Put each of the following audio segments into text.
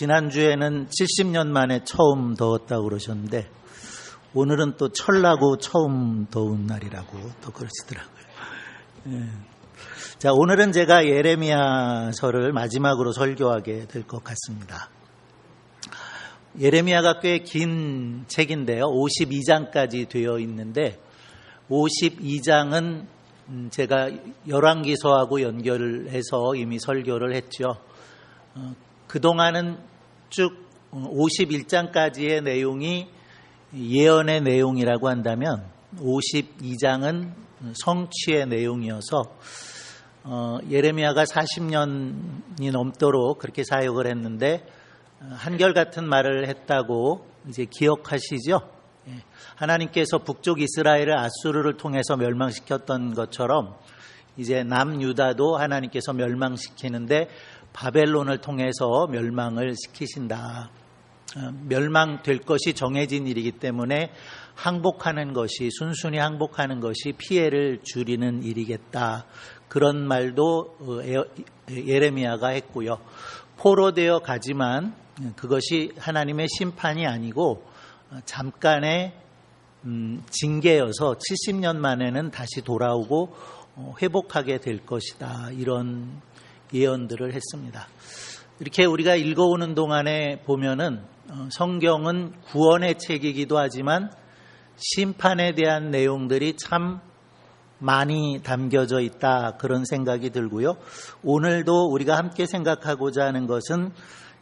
지난주에는 70년 만에 처음 더웠다고 그러셨는데 오늘은 또 철나고 처음 더운 날이라고 또 그러시더라고요. 자, 오늘은 제가 예레미야서를 마지막으로 설교하게 될 것 같습니다. 예레미야가 꽤 긴 책인데요. 52장까지 되어 있는데 52장은 제가 열왕기서하고 연결을 해서 이미 설교를 했죠. 그동안은 쭉 51장까지의 내용이 예언의 내용이라고 한다면 52장은 성취의 내용이어서 예레미야가 40년이 넘도록 그렇게 사역을 했는데 한결같은 말을 했다고 이제 기억하시죠? 하나님께서 북쪽 이스라엘을 아수르를 통해서 멸망시켰던 것처럼 이제 남유다도 하나님께서 멸망시키는데 바벨론을 통해서 멸망을 시키신다. 멸망될 것이 정해진 일이기 때문에 항복하는 것이, 순순히 항복하는 것이 피해를 줄이는 일이겠다. 그런 말도 예레미야가 했고요. 포로되어 가지만 그것이 하나님의 심판이 아니고 잠깐의 징계여서 70년 만에는 다시 돌아오고 회복하게 될 것이다. 이런 예언들을 했습니다. 이렇게 우리가 읽어오는 동안에 보면은 성경은 구원의 책이기도 하지만 심판에 대한 내용들이 참 많이 담겨져 있다. 그런 생각이 들고요. 오늘도 우리가 함께 생각하고자 하는 것은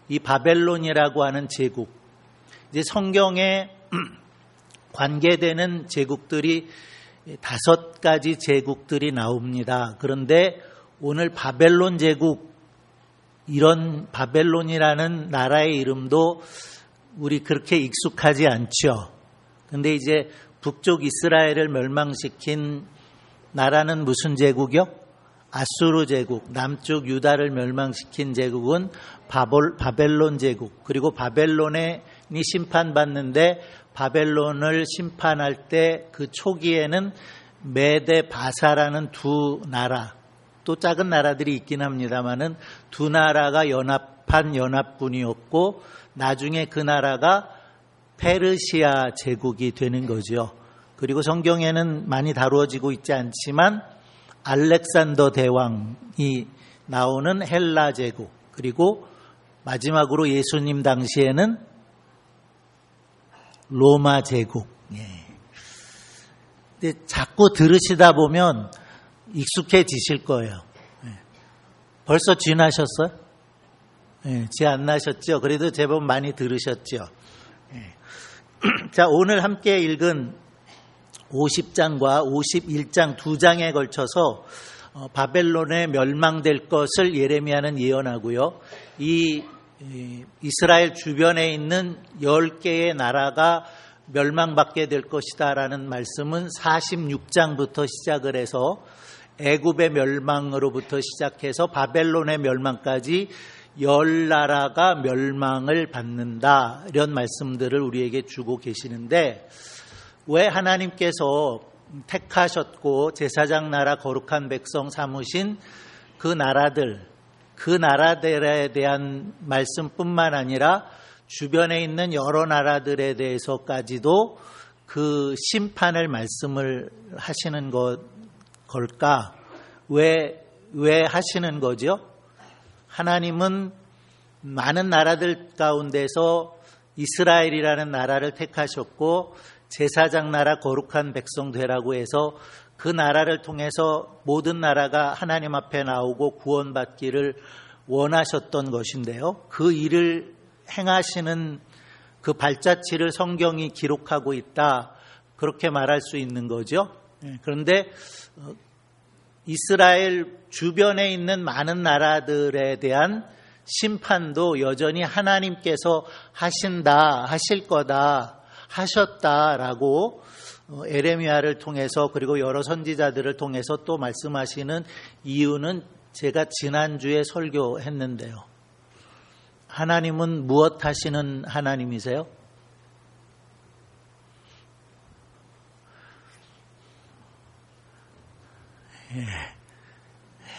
이 바벨론이라고 하는 제국, 이제 성경에 관계되는 제국들이 5가지 제국들이 나옵니다. 그런데 오늘 바벨론 제국, 이런 바벨론이라는 나라의 이름도 우리 그렇게 익숙하지 않죠. 근데 이제 북쪽 이스라엘을 멸망시킨 나라는 무슨 제국이요? 아수르 제국. 남쪽 유다를 멸망시킨 제국은 바벨론 제국. 그리고 바벨론이 심판받는데 바벨론을 심판할 때 그 초기에는 메데 바사라는 두 나라, 또 작은 나라들이 있긴 합니다만은 두 나라가 연합한 연합군이었고 나중에 그 나라가 페르시아 제국이 되는 거죠. 그리고 성경에는 많이 다루어지고 있지 않지만 알렉산더 대왕이 나오는 헬라 제국, 그리고 마지막으로 예수님 당시에는 로마 제국. 근데 자꾸 들으시다 보면 익숙해지실 거예요. 벌써 쥐나셨어요? 쥐 안 나셨죠? 그래도 제법 많이 들으셨죠? 자, 오늘 함께 읽은 50장과 51장 두 장에 걸쳐서 바벨론에 멸망될 것을 예레미야는 예언하고요. 이 이스라엘 주변에 있는 10개의 나라가 멸망받게 될 것이다라는 말씀은 46장부터 시작을 해서 애굽의 멸망으로부터 시작해서 바벨론의 멸망까지 10나라가 멸망을 받는다. 이런 말씀들을 우리에게 주고 계시는데 왜 하나님께서 택하셨고 제사장 나라 거룩한 백성 삼으신 그 나라들에 대한 말씀뿐만 아니라 주변에 있는 여러 나라들에 대해서까지도 그 심판을 말씀을 하시는 걸까? 왜 하시는 거죠? 하나님은 많은 나라들 가운데서 이스라엘이라는 나라를 택하셨고 제사장 나라 거룩한 백성 되라고 해서 그 나라를 통해서 모든 나라가 하나님 앞에 나오고 구원받기를 원하셨던 것인데요. 그 일을 행하시는 그 발자취를 성경이 기록하고 있다. 그렇게 말할 수 있는 거죠. 그런데 이스라엘 주변에 있는 많은 나라들에 대한 심판도 여전히 하나님께서 하신다, 하실 거다, 하셨다라고 예레미야를 통해서 그리고 여러 선지자들을 통해서 또 말씀하시는 이유는 제가 지난주에 설교했는데요. 하나님은 무엇 하시는 하나님이세요?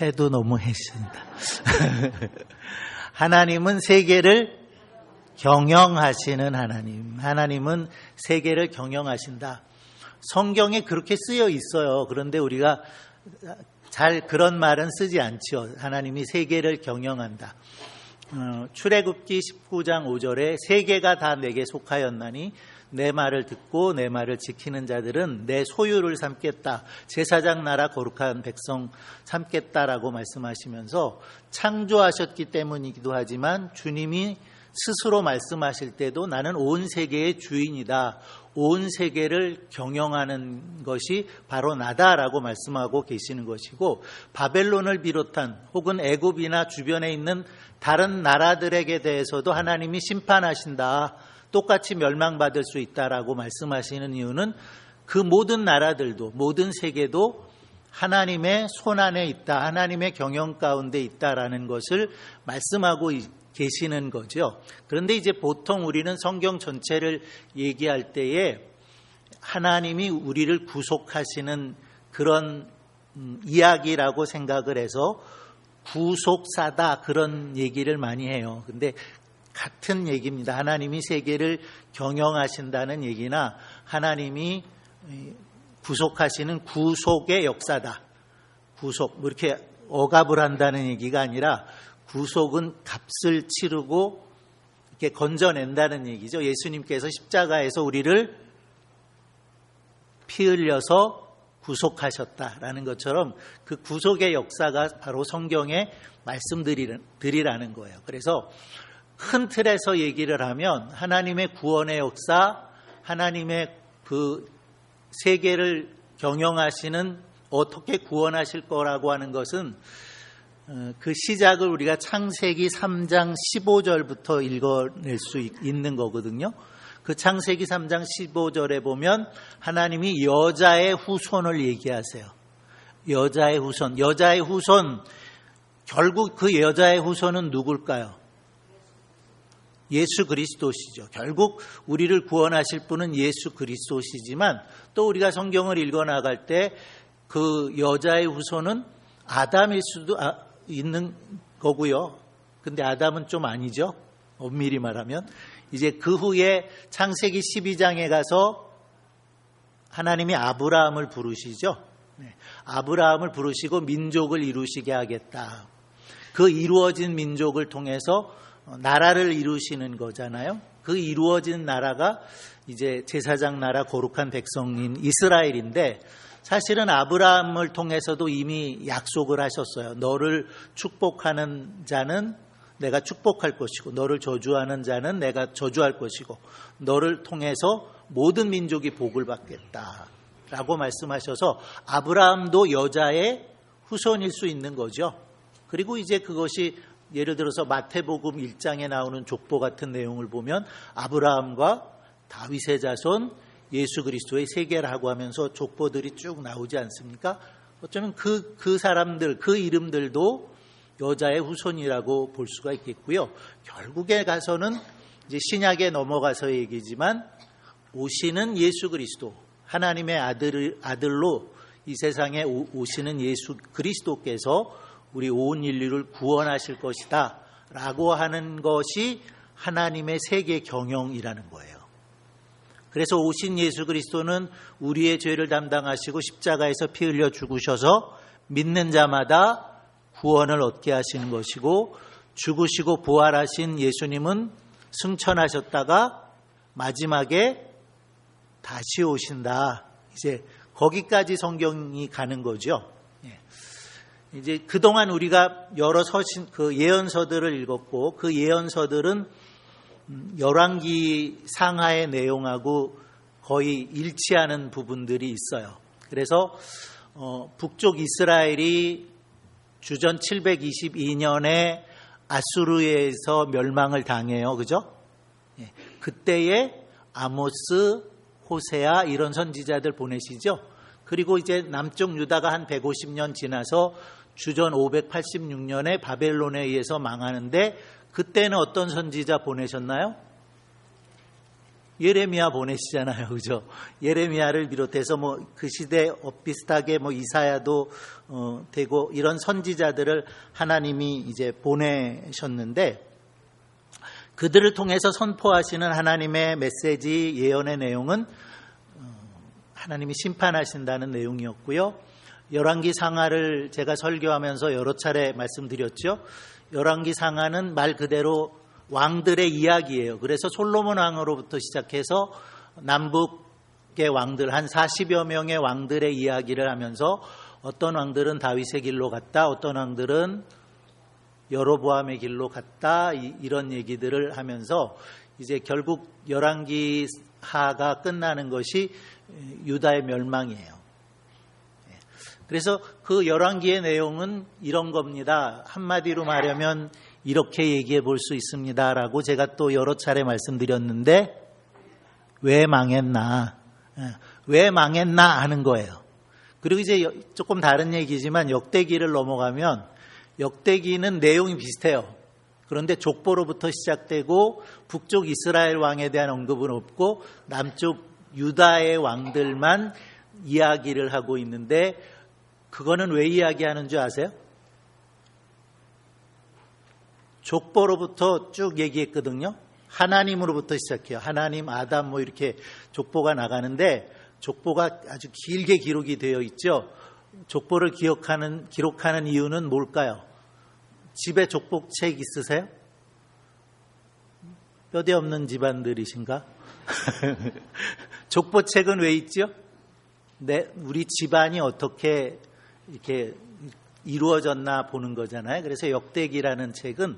해도 너무 했습니다. 하나님은 세계를 경영하시는 하나님. 하나님은 세계를 경영하신다. 성경에 그렇게 쓰여 있어요. 그런데 우리가 잘 그런 말은 쓰지 않죠. 하나님이 세계를 경영한다. 출애굽기 19장 5절에 세계가 다 내게 속하였나니 내 말을 듣고 내 말을 지키는 자들은 내 소유를 삼겠다. 제사장 나라 거룩한 백성 삼겠다라고 말씀하시면서 창조하셨기 때문이기도 하지만 주님이 스스로 말씀하실 때도 나는 온 세계의 주인이다. 온 세계를 경영하는 것이 바로 나다라고 말씀하고 계시는 것이고, 바벨론을 비롯한 혹은 애굽이나 주변에 있는 다른 나라들에게 대해서도 하나님이 심판하신다. 똑같이 멸망받을 수 있다라고 말씀하시는 이유는 그 모든 나라들도 모든 세계도 하나님의 손안에 있다. 하나님의 경영 가운데 있다라는 것을 말씀하고 계시는 거죠. 그런데 이제 보통 우리는 성경 전체를 얘기할 때에 하나님이 우리를 구속하시는 그런 이야기라고 생각을 해서 구속사다 그런 얘기를 많이 해요. 근데 같은 얘기입니다. 하나님이 세계를 경영하신다는 얘기나 하나님이 구속하시는 구속의 역사다. 구속, 뭐 이렇게 억압을 한다는 얘기가 아니라 구속은 값을 치르고 이렇게 건져낸다는 얘기죠. 예수님께서 십자가에서 우리를 피 흘려서 구속하셨다라는 것처럼 그 구속의 역사가 바로 성경에 말씀드리라는 거예요. 그래서 큰 틀에서 얘기를 하면 하나님의 구원의 역사, 하나님의 그 세계를 경영하시는 어떻게 구원하실 거라고 하는 것은 그 시작을 우리가 창세기 3장 15절부터 읽어낼 수 있는 거거든요. 그 창세기 3장 15절에 보면 하나님이 여자의 후손을 얘기하세요. 여자의 후손. 여자의 후손. 결국 그 여자의 후손은 누굴까요? 예수 그리스도시죠. 결국 우리를 구원하실 분은 예수 그리스도시지만 또 우리가 성경을 읽어나갈 때 그 여자의 후손은 아담일 수도 있는 거고요. 근데 아담은 좀 아니죠. 엄밀히 말하면. 이제 그 후에 창세기 12장에 가서 하나님이 아브라함을 부르시죠. 아브라함을 부르시고 민족을 이루시게 하겠다. 그 이루어진 민족을 통해서 나라를 이루시는 거잖아요. 그 이루어진 나라가 이제 제사장 나라 거룩한 백성인 이스라엘인데, 사실은 아브라함을 통해서도 이미 약속을 하셨어요. 너를 축복하는 자는 내가 축복할 것이고 너를 저주하는 자는 내가 저주할 것이고 너를 통해서 모든 민족이 복을 받겠다라고 말씀하셔서 아브라함도 여자의 후손일 수 있는 거죠. 그리고 이제 그것이 예를 들어서 마태복음 1장에 나오는 족보 같은 내용을 보면 아브라함과 다윗의 자손 예수 그리스도의 세계라고 하면서 족보들이 쭉 나오지 않습니까? 어쩌면 그 사람들, 그 이름들도 여자의 후손이라고 볼 수가 있겠고요. 결국에 가서는 이제 신약에 넘어가서 얘기지만 오시는 예수 그리스도, 하나님의 아들로 이 세상에 오시는 예수 그리스도께서 우리 온 인류를 구원하실 것이다 라고 하는 것이 하나님의 세계 경영이라는 거예요. 그래서 오신 예수 그리스도는 우리의 죄를 담당하시고 십자가에서 피 흘려 죽으셔서 믿는 자마다 구원을 얻게 하시는 것이고, 죽으시고 부활하신 예수님은 승천하셨다가 마지막에 다시 오신다. 이제 거기까지 성경이 가는 거죠. 이제 그동안 우리가 여러 그 예언서들을 읽었고, 그 예언서들은 열왕기 상하의 내용하고 거의 일치하는 부분들이 있어요. 그래서 북쪽 이스라엘이 주전 722년에 아수르에서 멸망을 당해요. 그죠? 그때에 아모스, 호세아 이런 선지자들 보내시죠. 그리고 이제 남쪽 유다가 한 150년 지나서 주전 586년에 바벨론에 의해서 망하는데, 그때는 어떤 선지자 보내셨나요? 예레미야 보내시잖아요. 그죠? 예레미야를 비롯해서 뭐 그 시대 비슷하게 뭐 이사야도 되고 이런 선지자들을 하나님이 이제 보내셨는데, 그들을 통해서 선포하시는 하나님의 메시지, 예언의 내용은 하나님이 심판하신다는 내용이었고요. 열왕기 상하를 제가 설교하면서 여러 차례 말씀드렸죠. 열왕기 상하는 말 그대로 왕들의 이야기예요. 그래서 솔로몬 왕으로부터 시작해서 남북의 왕들 한 40여 명의 왕들의 이야기를 하면서 어떤 왕들은 다윗의 길로 갔다, 어떤 왕들은 여로보암의 길로 갔다, 이런 얘기들을 하면서 이제 결국 열왕기하가 끝나는 것이 유다의 멸망이에요. 그래서 그 열왕기의 내용은 이런 겁니다. 한마디로 말하면 이렇게 얘기해 볼 수 있습니다라고 제가 또 여러 차례 말씀드렸는데, 왜 망했나, 왜 망했나 하는 거예요. 그리고 이제 조금 다른 얘기지만 역대기를 넘어가면 역대기는 내용이 비슷해요. 그런데 족보로부터 시작되고 북쪽 이스라엘 왕에 대한 언급은 없고 남쪽 유다의 왕들만 이야기를 하고 있는데, 그거는 왜 이야기하는 줄 아세요? 족보로부터 쭉 얘기했거든요. 하나님으로부터 시작해요. 하나님, 아담 뭐 이렇게 족보가 나가는데 족보가 아주 길게 기록이 되어 있죠. 족보를 기록하는 이유는 뭘까요? 집에 족보책 있으세요? 뼈대 없는 집안들이신가? 족보책은 왜 있죠? 우리 집안이 어떻게 이렇게 이루어졌나 보는 거잖아요. 그래서 역대기라는 책은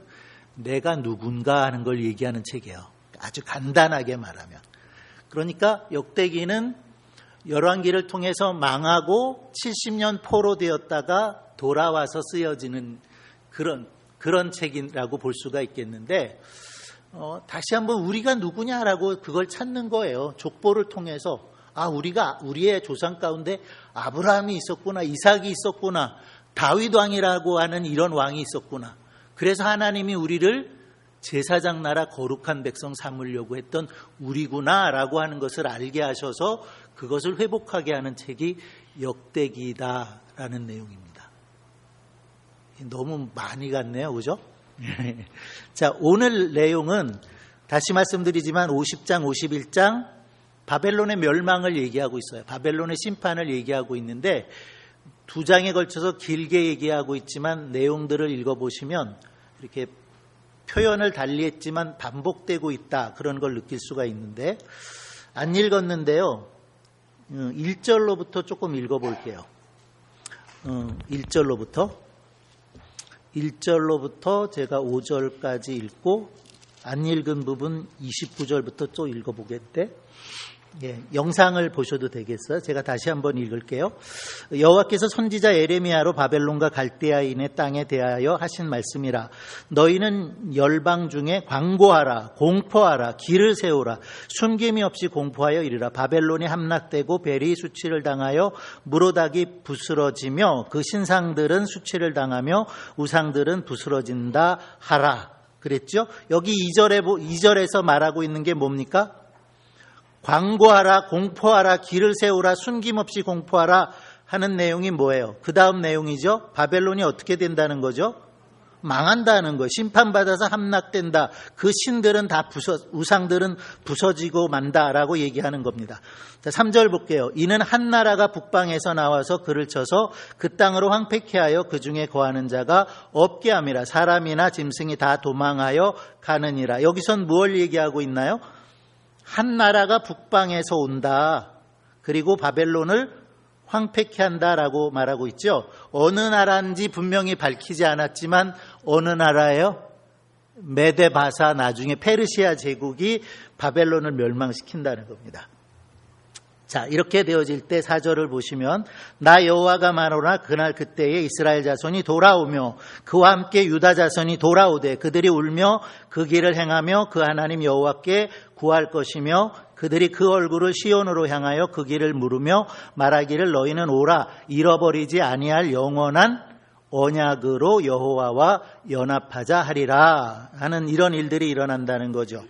내가 누군가 하는 걸 얘기하는 책이에요. 아주 간단하게 말하면. 그러니까 역대기는 열왕기를 통해서 망하고 70년 포로되었다가 돌아와서 쓰여지는 그런 책이라고 볼 수가 있겠는데, 다시 한번 우리가 누구냐라고 그걸 찾는 거예요. 족보를 통해서. 우리의 조상 가운데 아브라함이 있었구나, 이삭이 있었구나, 다윗 왕이라고 하는 이런 왕이 있었구나. 그래서 하나님이 우리를 제사장 나라 거룩한 백성 삼으려고 했던 우리구나라고 하는 것을 알게 하셔서 그것을 회복하게 하는 책이 역대기다라는 내용입니다. 너무 많이 갔네요, 그죠? 자, 오늘 내용은 다시 말씀드리지만 50장, 51장 바벨론의 멸망을 얘기하고 있어요. 바벨론의 심판을 얘기하고 있는데 두 장에 걸쳐서 길게 얘기하고 있지만 내용들을 읽어보시면 이렇게 표현을 달리했지만 반복되고 있다, 그런 걸 느낄 수가 있는데, 안 읽었는데요. 1절로부터 조금 읽어볼게요. 1절로부터 제가 5절까지 읽고 안 읽은 부분 29절부터 또 읽어보겠대. 영상을 보셔도 되겠어요. 제가 다시 한번 읽을게요. 여호와께서 선지자 예레미야로 바벨론과 갈대아인의 땅에 대하여 하신 말씀이라. 너희는 열방 중에 광고하라, 공포하라, 길을 세우라, 숨김이 없이 공포하여 이르라. 바벨론이 함락되고 벨이 수치를 당하여 무로닥이 부스러지며 그 신상들은 수치를 당하며 우상들은 부스러진다 하라. 그랬죠? 여기 2절에서 말하고 있는 게 뭡니까? 광고하라, 공포하라, 길을 세우라, 숨김없이 공포하라 하는 내용이 뭐예요? 그 다음 내용이죠. 바벨론이 어떻게 된다는 거죠? 망한다는 거예요. 심판받아서 함락된다. 그 신들은 다 우상들은 부서지고 만다라고 얘기하는 겁니다. 자, 3절 볼게요. 이는 한 나라가 북방에서 나와서 그를 쳐서 그 땅으로 황폐케 하여 그 중에 거하는 자가 없게 함이라. 사람이나 짐승이 다 도망하여 가느니라. 여기선 무엇을 얘기하고 있나요? 한 나라가 북방에서 온다. 그리고 바벨론을 황폐케 한다라고 말하고 있죠. 어느 나라인지 분명히 밝히지 않았지만 어느 나라예요? 메데바사, 나중에 페르시아 제국이 바벨론을 멸망시킨다는 겁니다. 자, 이렇게 되어질 때 4절을 보시면 나 여호와가 말하노라. 그날 그때에 이스라엘 자손이 돌아오며 그와 함께 유다 자손이 돌아오되 그들이 울며 그 길을 행하며 그 하나님 여호와께 구할 것이며 그들이 그 얼굴을 시온으로 향하여 그 길을 물으며 말하기를 너희는 오라, 잃어버리지 아니할 영원한 언약으로 여호와와 연합하자 하리라 하는 이런 일들이 일어난다는 거죠.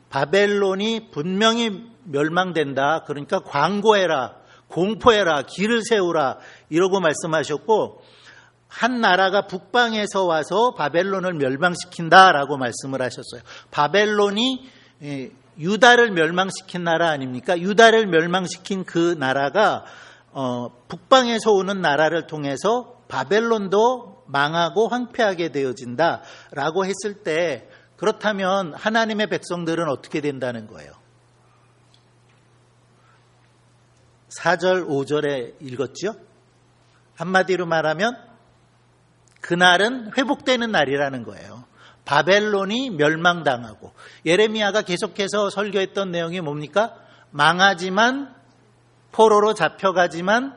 바벨론이 분명히 멸망된다. 그러니까 광고해라, 공포해라, 길을 세우라 이러고 말씀하셨고, 한 나라가 북방에서 와서 바벨론을 멸망시킨다라고 말씀을 하셨어요. 바벨론이 유다를 멸망시킨 나라 아닙니까? 유다를 멸망시킨 그 나라가 북방에서 오는 나라를 통해서 바벨론도 망하고 황폐하게 되어진다라고 했을 때, 그렇다면 하나님의 백성들은 어떻게 된다는 거예요? 4절, 5절에 읽었죠? 한마디로 말하면 그날은 회복되는 날이라는 거예요. 바벨론이 멸망당하고, 예레미야가 계속해서 설교했던 내용이 뭡니까? 망하지만, 포로로 잡혀가지만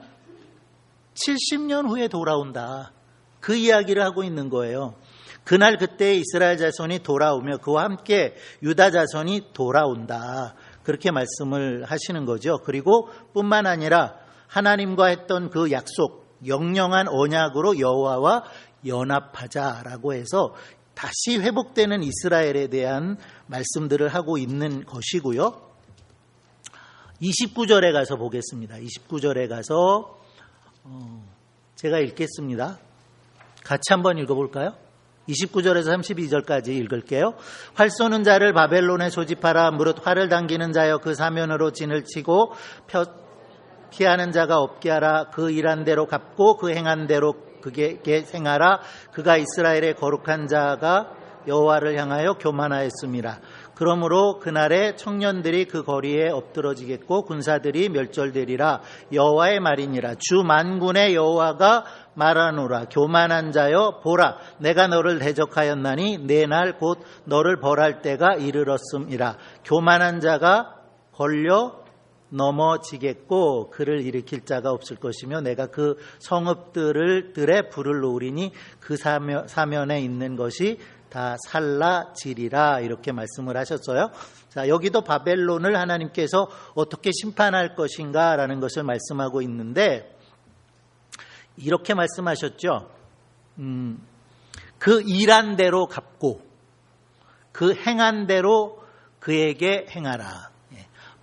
70년 후에 돌아온다. 그 이야기를 하고 있는 거예요. 그날 그때 이스라엘 자손이 돌아오며 그와 함께 유다 자손이 돌아온다. 그렇게 말씀을 하시는 거죠. 그리고 뿐만 아니라 하나님과 했던 그 약속, 영영한 언약으로 여호와와 연합하자라고 해서 다시 회복되는 이스라엘에 대한 말씀들을 하고 있는 것이고요. 29절에 가서 보겠습니다. 29절에 가서 제가 읽겠습니다. 같이 한번 읽어볼까요? 29절에서 32절까지 읽을게요. 활 쏘는 자를 바벨론에 소집하라. 무릇 활을 당기는 자여 그 사면으로 진을 치고 피하는 자가 없게 하라. 그 일한 대로 갚고 그 행한 대로 그에게 행하라. 그가 이스라엘의 거룩한 자가 여호와를 향하여 교만하였습니다. 그러므로 그날에 청년들이 그 거리에 엎드러지겠고 군사들이 멸절되리라. 여호와의 말이니라. 주 만군의 여호와가 말하노라. 교만한 자여 보라, 내가 너를 대적하였나니 내 날 곧 너를 벌할 때가 이르렀음이라. 교만한 자가 걸려 넘어지겠고 그를 일으킬 자가 없을 것이며 내가 그 성읍들의 불을 놓으리니 그 사면에 있는 것이 다 살라지리라. 이렇게 말씀을 하셨어요. 자, 여기도 바벨론을 하나님께서 어떻게 심판할 것인가라는 것을 말씀하고 있는데, 이렇게 말씀하셨죠. 그 일한 대로 갚고 그 행한 대로 그에게 행하라.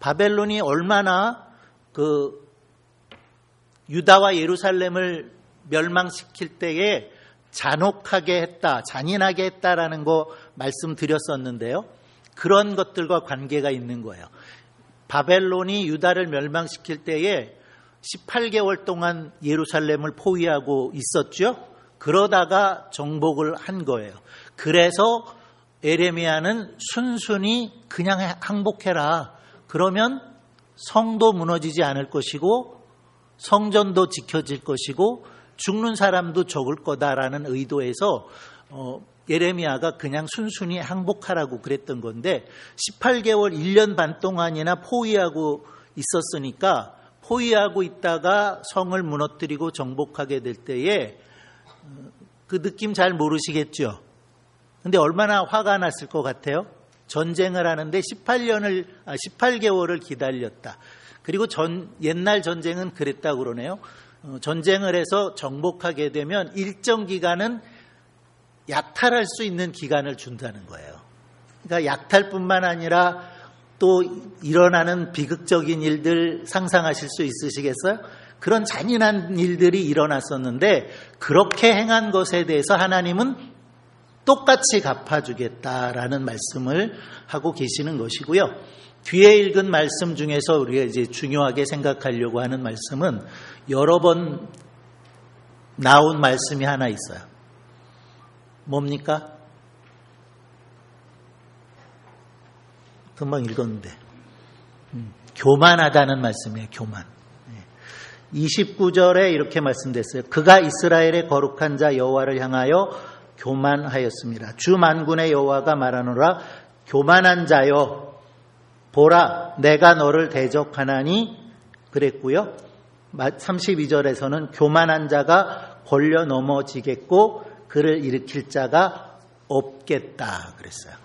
바벨론이 얼마나 그 유다와 예루살렘을 멸망시킬 때에 잔혹하게 했다, 잔인하게 했다라는 거 말씀드렸었는데요. 그런 것들과 관계가 있는 거예요. 바벨론이 유다를 멸망시킬 때에 18개월 동안 예루살렘을 포위하고 있었죠. 그러다가 정복을 한 거예요. 그래서 예레미야는 순순히 그냥 항복해라. 그러면 성도 무너지지 않을 것이고 성전도 지켜질 것이고 죽는 사람도 적을 거다라는 의도에서 예레미야가 그냥 순순히 항복하라고 그랬던 건데, 18개월 1년 반 동안이나 포위하고 있었으니까 포위하고 있다가 성을 무너뜨리고 정복하게 될 때에 그 느낌 잘 모르시겠죠? 근데 얼마나 화가 났을 것 같아요? 전쟁을 하는데 18개월을 기다렸다. 그리고 옛날 전쟁은 그랬다고 그러네요. 전쟁을 해서 정복하게 되면 일정 기간은 약탈할 수 있는 기간을 준다는 거예요. 그러니까 약탈뿐만 아니라 또 일어나는 비극적인 일들 상상하실 수 있으시겠어요? 그런 잔인한 일들이 일어났었는데 그렇게 행한 것에 대해서 하나님은 똑같이 갚아주겠다라는 말씀을 하고 계시는 것이고요. 뒤에 읽은 말씀 중에서 우리가 이제 중요하게 생각하려고 하는 말씀은 여러 번 나온 말씀이 하나 있어요. 뭡니까? 금방 읽었는데 교만하다는 말씀이에요. 교만. 29절에 이렇게 말씀됐어요. 그가 이스라엘의 거룩한 자 여호와를 향하여 교만하였습니다. 주 만군의 여호와가 말하노라. 교만한 자여 보라, 내가 너를 대적하나니 그랬고요. 32절에서는 교만한 자가 걸려 넘어지겠고 그를 일으킬 자가 없겠다 그랬어요.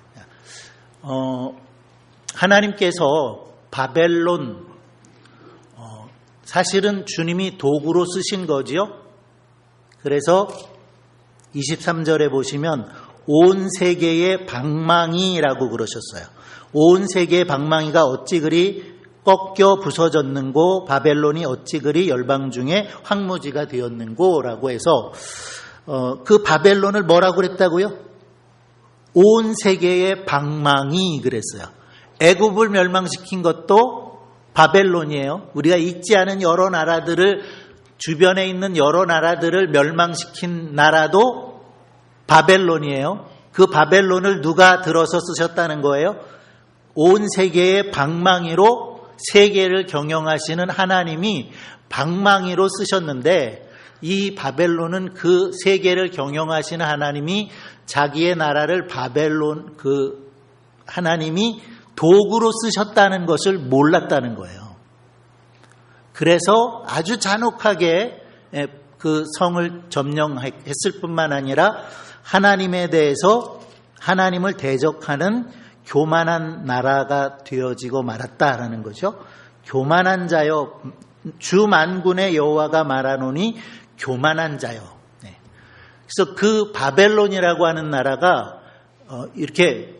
하나님께서 바벨론 사실은 주님이 도구로 쓰신 거지요. 그래서 23절에 보시면 온 세계의 방망이라고 그러셨어요. 온 세계의 방망이가 어찌 그리 꺾여 부서졌는고 바벨론이 어찌 그리 열방 중에 황무지가 되었는고 라고 해서 그 바벨론을 뭐라고 그랬다고요? 온 세계의 방망이 그랬어요. 애굽을 멸망시킨 것도 바벨론이에요. 우리가 잊지 않은 여러 나라들을, 주변에 있는 여러 나라들을 멸망시킨 나라도 바벨론이에요. 그 바벨론을 누가 들어서 쓰셨다는 거예요? 온 세계의 방망이로 세계를 경영하시는 하나님이 방망이로 쓰셨는데, 이 바벨론은 그 세계를 경영하시는 하나님이 자기의 나라를 바벨론, 그 하나님이 도구로 쓰셨다는 것을 몰랐다는 거예요. 그래서 아주 잔혹하게 그 성을 점령했을 뿐만 아니라 하나님에 대해서, 하나님을 대적하는 교만한 나라가 되어지고 말았다라는 거죠. 교만한 자여, 주 만군의 여호와가 말하노니 교만한 자여. 그래서 그 바벨론이라고 하는 나라가 이렇게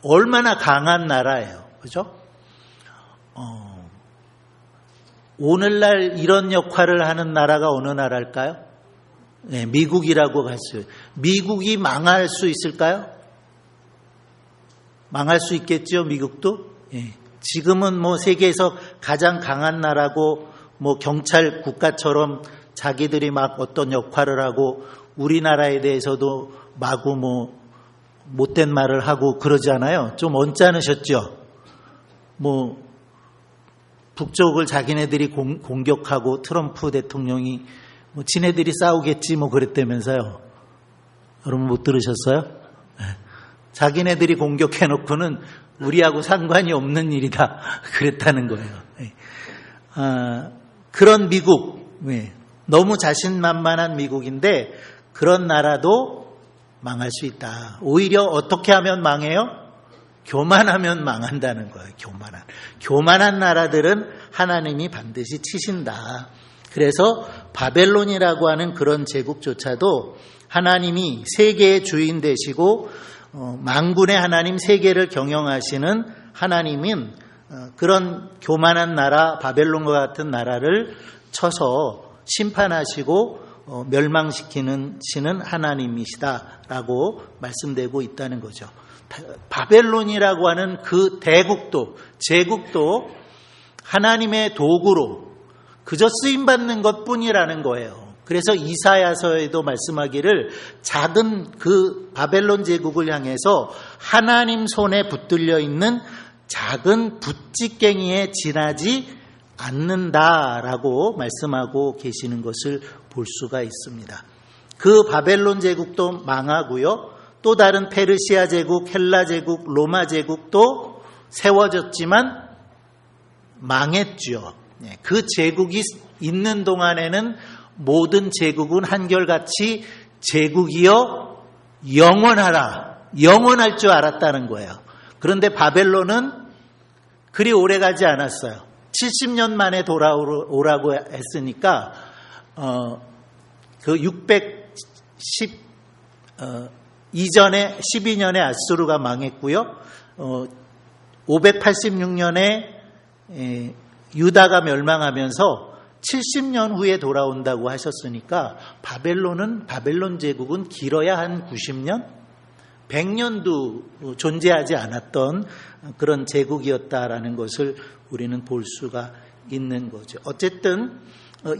얼마나 강한 나라예요. 그죠? 오늘날 이런 역할을 하는 나라가 어느 나라일까요? 네, 미국이라고 할 수. 미국이 망할 수 있을까요? 망할 수 있겠죠, 미국도? 예. 지금은 뭐 세계에서 가장 강한 나라고, 뭐 경찰 국가처럼 자기들이 막 어떤 역할을 하고, 우리나라에 대해서도 마구 뭐 못된 말을 하고 그러잖아요. 좀 언짢으셨죠? 뭐 북쪽을 자기네들이 공격하고 트럼프 대통령이 뭐 지네들이 싸우겠지 뭐 그랬다면서요. 여러분 못 들으셨어요? 자기네들이 공격해놓고는 우리하고 상관이 없는 일이다 그랬다는 거예요. 그런 미국, 너무 자신만만한 미국인데 그런 나라도 망할 수 있다. 오히려 어떻게 하면 망해요? 교만하면 망한다는 거예요. 교만한 나라들은 하나님이 반드시 치신다. 그래서 바벨론이라고 하는 그런 제국조차도 하나님이 세계의 주인 되시고 만군의 하나님, 세계를 경영하시는 하나님은 그런 교만한 나라, 바벨론과 같은 나라를 쳐서 심판하시고 멸망시키는 신은 하나님이시다라고 말씀되고 있다는 거죠. 바벨론이라고 하는 그 대국도, 제국도 하나님의 도구로 그저 쓰임받는 것뿐이라는 거예요. 그래서 이사야서에도 말씀하기를 작은 그 바벨론 제국을 향해서 하나님 손에 붙들려 있는 작은 붓직갱이에 지나지 않는다라고 말씀하고 계시는 것을 볼 수가 있습니다. 그 바벨론 제국도 망하고요. 또 다른 페르시아 제국, 헬라 제국, 로마 제국도 세워졌지만 망했죠. 그 제국이 있는 동안에는 모든 제국은 한결같이 제국이여 영원하라, 영원할 줄 알았다는 거예요. 그런데 바벨론은 그리 오래 가지 않았어요. 70년 만에 돌아오라고 했으니까 그 610 이전에 12년에 아수르가 망했고요. 586년에 유다가 멸망하면서 70년 후에 돌아온다고 하셨으니까 바벨론 제국은 길어야 한 90년, 100년도 존재하지 않았던 그런 제국이었다라는 것을 우리는 볼 수가 있는 거죠. 어쨌든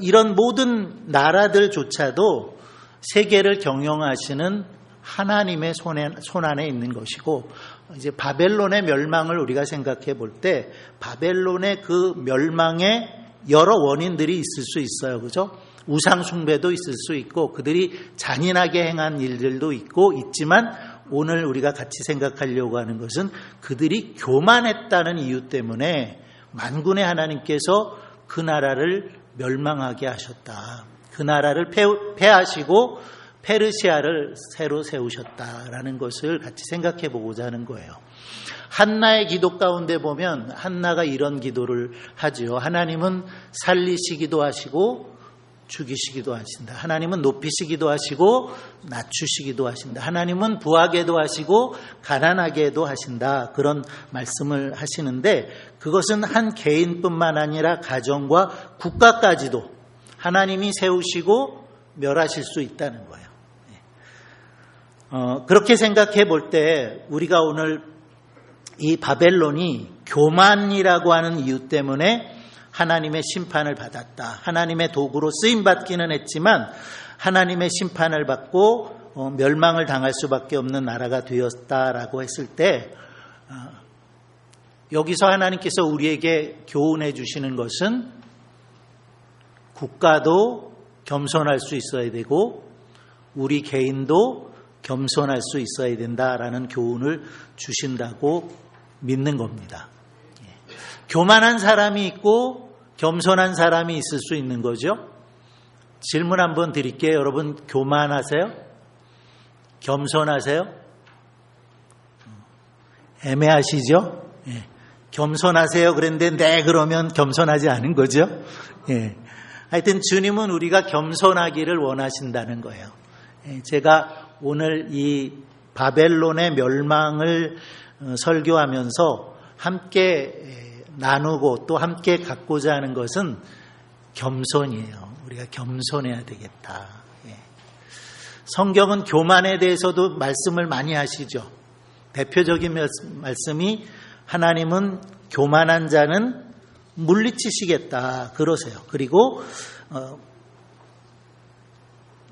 이런 모든 나라들조차도 세계를 경영하시는 하나님의 손 안에 있는 것이고, 이제 바벨론의 멸망을 우리가 생각해 볼 때 바벨론의 그 멸망에 여러 원인들이 있을 수 있어요. 그죠? 우상 숭배도 있을 수 있고 그들이 잔인하게 행한 일들도 있지만 오늘 우리가 같이 생각하려고 하는 것은 그들이 교만했다는 이유 때문에 만군의 하나님께서 그 나라를 멸망하게 하셨다. 그 나라를 패하시고 페르시아를 새로 세우셨다라는 것을 같이 생각해 보고자 하는 거예요. 한나의 기도 가운데 보면 한나가 이런 기도를 하죠. 하나님은 살리시기도 하시고 죽이시기도 하신다. 하나님은 높이시기도 하시고 낮추시기도 하신다. 하나님은 부하게도 하시고 가난하게도 하신다. 그런 말씀을 하시는데 그것은 한 개인뿐만 아니라 가정과 국가까지도 하나님이 세우시고 멸하실 수 있다는 거예요. 그렇게 생각해 볼 때 우리가 오늘 이 바벨론이 교만이라고 하는 이유 때문에 하나님의 심판을 받았다. 하나님의 도구로 쓰임받기는 했지만 하나님의 심판을 받고 멸망을 당할 수밖에 없는 나라가 되었다라고 했을 때 여기서 하나님께서 우리에게 교훈해 주시는 것은 국가도 겸손할 수 있어야 되고 우리 개인도 겸손할 수 있어야 된다라는 교훈을 주신다고 믿는 겁니다. 교만한 사람이 있고 겸손한 사람이 있을 수 있는 거죠. 질문 한번 드릴게요. 여러분 교만하세요? 겸손하세요? 애매하시죠? 겸손하세요 그랬는데 네 그러면 겸손하지 않은 거죠. 하여튼 주님은 우리가 겸손하기를 원하신다는 거예요. 제가 오늘 이 바벨론의 멸망을 설교하면서 함께 나누고 또 함께 갖고자 하는 것은 겸손이에요. 우리가 겸손해야 되겠다. 성경은 교만에 대해서도 말씀을 많이 하시죠. 대표적인 말씀이 하나님은 교만한 자는 물리치시겠다 그러세요. 그리고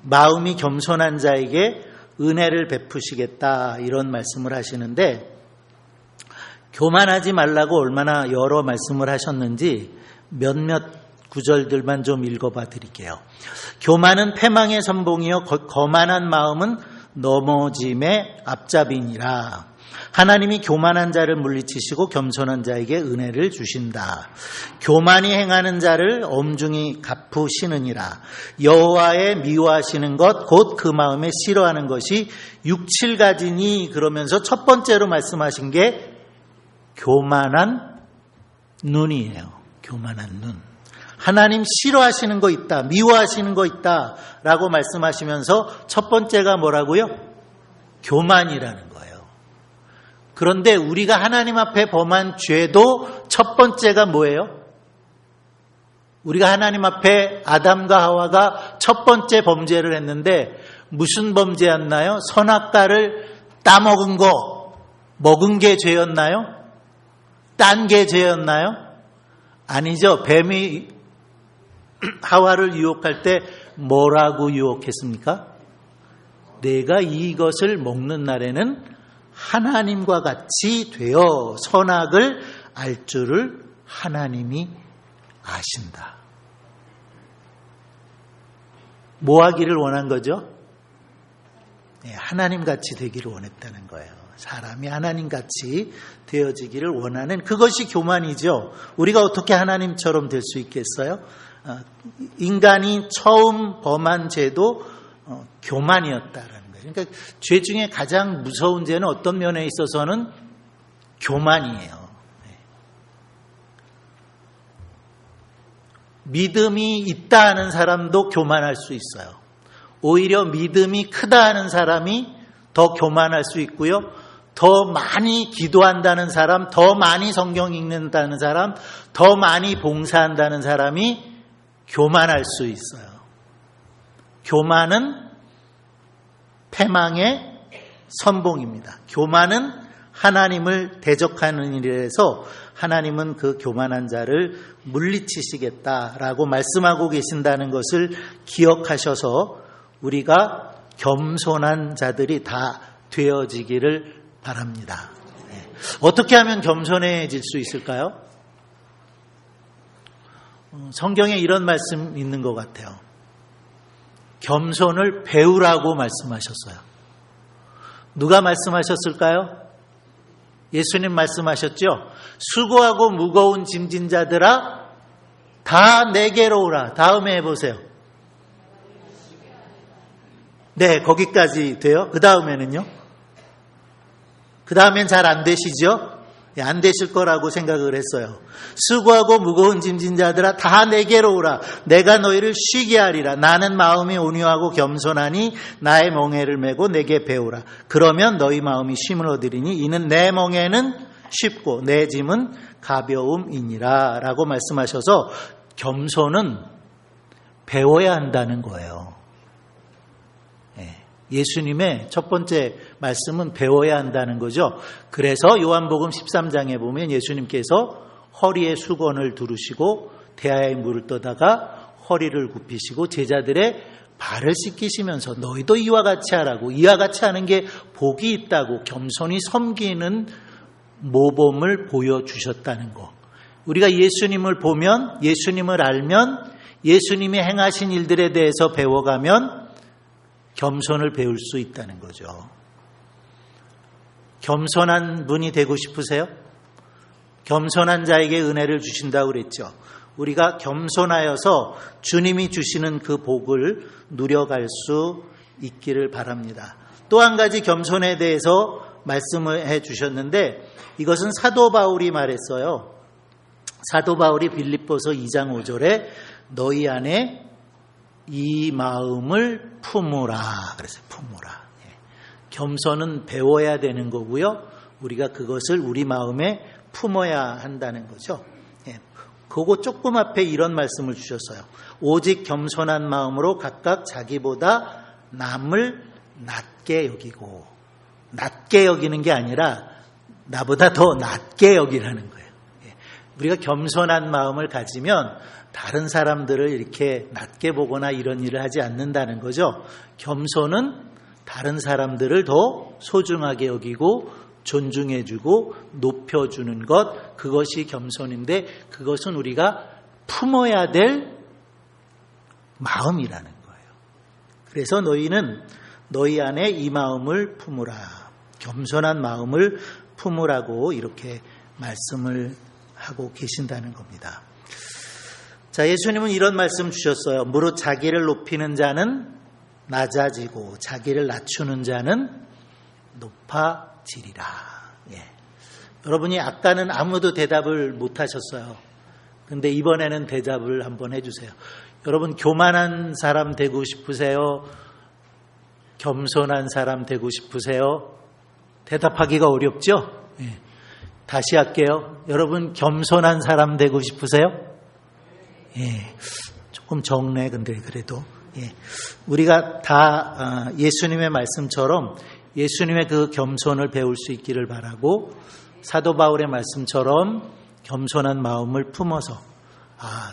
마음이 겸손한 자에게 은혜를 베푸시겠다 이런 말씀을 하시는데 교만하지 말라고 얼마나 여러 말씀을 하셨는지 몇몇 구절들만 좀 읽어봐 드릴게요. 교만은 패망의 선봉이요 거만한 마음은 넘어짐의 앞잡이니라. 하나님이 교만한 자를 물리치시고 겸손한 자에게 은혜를 주신다. 교만이 행하는 자를 엄중히 갚으시느니라. 여호와의 미워하시는 것 곧 그 마음에 싫어하는 것이 6, 7가지니 그러면서 첫 번째로 말씀하신 게 교만한 눈이에요. 교만한 눈. 하나님 싫어하시는 거 있다. 미워하시는 거 있다. 라고 말씀하시면서 첫 번째가 뭐라고요? 교만이라는 거예요. 그런데 우리가 하나님 앞에 범한 죄도 첫 번째가 뭐예요? 우리가 하나님 앞에 아담과 하와가 첫 번째 범죄를 했는데 무슨 범죄였나요? 선악과를 따먹은 거, 먹은 게 죄였나요? 딴 게 죄였나요? 아니죠. 뱀이 하와를 유혹할 때 뭐라고 유혹했습니까? 내가 이것을 먹는 날에는 하나님과 같이 되어 선악을 알 줄을 하나님이 아신다. 뭐 하기를 원한 거죠? 하나님같이 되기를 원했다는 거예요. 사람이 하나님같이 되어지기를 원하는 그것이 교만이죠. 우리가 어떻게 하나님처럼 될 수 있겠어요? 인간이 처음 범한 죄도 교만이었다라는 거예요. 그러니까 죄 중에 가장 무서운 죄는 어떤 면에 있어서는 교만이에요. 믿음이 있다 하는 사람도 교만할 수 있어요. 오히려 믿음이 크다 하는 사람이 더 교만할 수 있고요. 더 많이 기도한다는 사람, 더 많이 성경 읽는다는 사람, 더 많이 봉사한다는 사람이 교만할 수 있어요. 교만은 패망의 선봉입니다. 교만은 하나님을 대적하는 일에서 하나님은 그 교만한 자를 물리치시겠다라고 말씀하고 계신다는 것을 기억하셔서 우리가 겸손한 자들이 다 되어지기를 바랍니다. 어떻게 하면 겸손해질 수 있을까요? 성경에 이런 말씀 있는 것 같아요. 겸손을 배우라고 말씀하셨어요. 누가 말씀하셨을까요? 예수님 말씀하셨죠. 수고하고 무거운 짐진 자들아 다 내게로 오라. 다음에 해보세요. 네, 거기까지 돼요. 그 다음에는요? 그 다음엔 잘 안 되시죠? 안 되실 거라고 생각을 했어요. 수고하고 무거운 짐진 자들아 다 내게로 오라. 내가 너희를 쉬게 하리라. 나는 마음이 온유하고 겸손하니 나의 멍에를 메고 내게 배우라. 그러면 너희 마음이 쉼을 얻으리니 이는 내 멍에는 쉽고 내 짐은 가벼움이니라 라고 말씀하셔서 겸손은 배워야 한다는 거예요. 예수님의 첫 번째 말씀은 배워야 한다는 거죠. 그래서 요한복음 13장에 보면 예수님께서 허리에 수건을 두르시고 대야에 물을 떠다가 허리를 굽히시고 제자들의 발을 씻기시면서 너희도 이와 같이 하라고, 이와 같이 하는 게 복이 있다고 겸손히 섬기는 모범을 보여주셨다는 거. 우리가 예수님을 보면, 예수님을 알면, 예수님이 행하신 일들에 대해서 배워가면 겸손을 배울 수 있다는 거죠. 겸손한 분이 되고 싶으세요? 겸손한 자에게 은혜를 주신다고 그랬죠. 우리가 겸손하여서 주님이 주시는 그 복을 누려갈 수 있기를 바랍니다. 또 한 가지 겸손에 대해서 말씀을 해 주셨는데 이것은 사도 바울이 말했어요. 사도 바울이 빌립보서 2장 5절에 너희 안에 이 마음을 품으라 그래서 품으라. 겸손은 배워야 되는 거고요. 우리가 그것을 우리 마음에 품어야 한다는 거죠. 그거 조금 앞에 이런 말씀을 주셨어요. 오직 겸손한 마음으로 각각 자기보다 남을 낮게 여기고, 낮게 여기는 게 아니라 나보다 더 낮게 여기라는 거예요. 우리가 겸손한 마음을 가지면 다른 사람들을 이렇게 낮게 보거나 이런 일을 하지 않는다는 거죠. 겸손은 다른 사람들을 더 소중하게 여기고 존중해주고 높여주는 것, 그것이 겸손인데 그것은 우리가 품어야 될 마음이라는 거예요. 그래서 너희는 너희 안에 이 마음을 품으라. 겸손한 마음을 품으라고 이렇게 말씀을 하고 계신다는 겁니다. 자, 예수님은 이런 말씀 주셨어요. 무릇 자기를 높이는 자는 낮아지고 자기를 낮추는 자는 높아지리라. 여러분이 아까는 아무도 대답을 못 하셨어요. 근데 이번에는 대답을 한번 해주세요. 여러분 교만한 사람 되고 싶으세요? 겸손한 사람 되고 싶으세요? 대답하기가 어렵죠? 다시 할게요. 여러분 겸손한 사람 되고 싶으세요? 조금 적네. 근데 그래도 우리가 다 예수님의 말씀처럼 예수님의 그 겸손을 배울 수 있기를 바라고 사도 바울의 말씀처럼 겸손한 마음을 품어서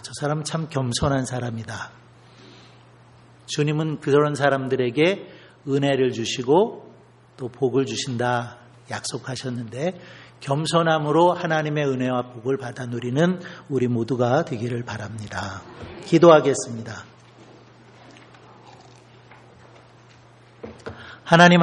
저 사람 참 겸손한 사람이다. 주님은 그런 사람들에게 은혜를 주시고 또 복을 주신다 약속하셨는데 겸손함으로 하나님의 은혜와 복을 받아 누리는 우리 모두가 되기를 바랍니다. 기도하겠습니다. 하나님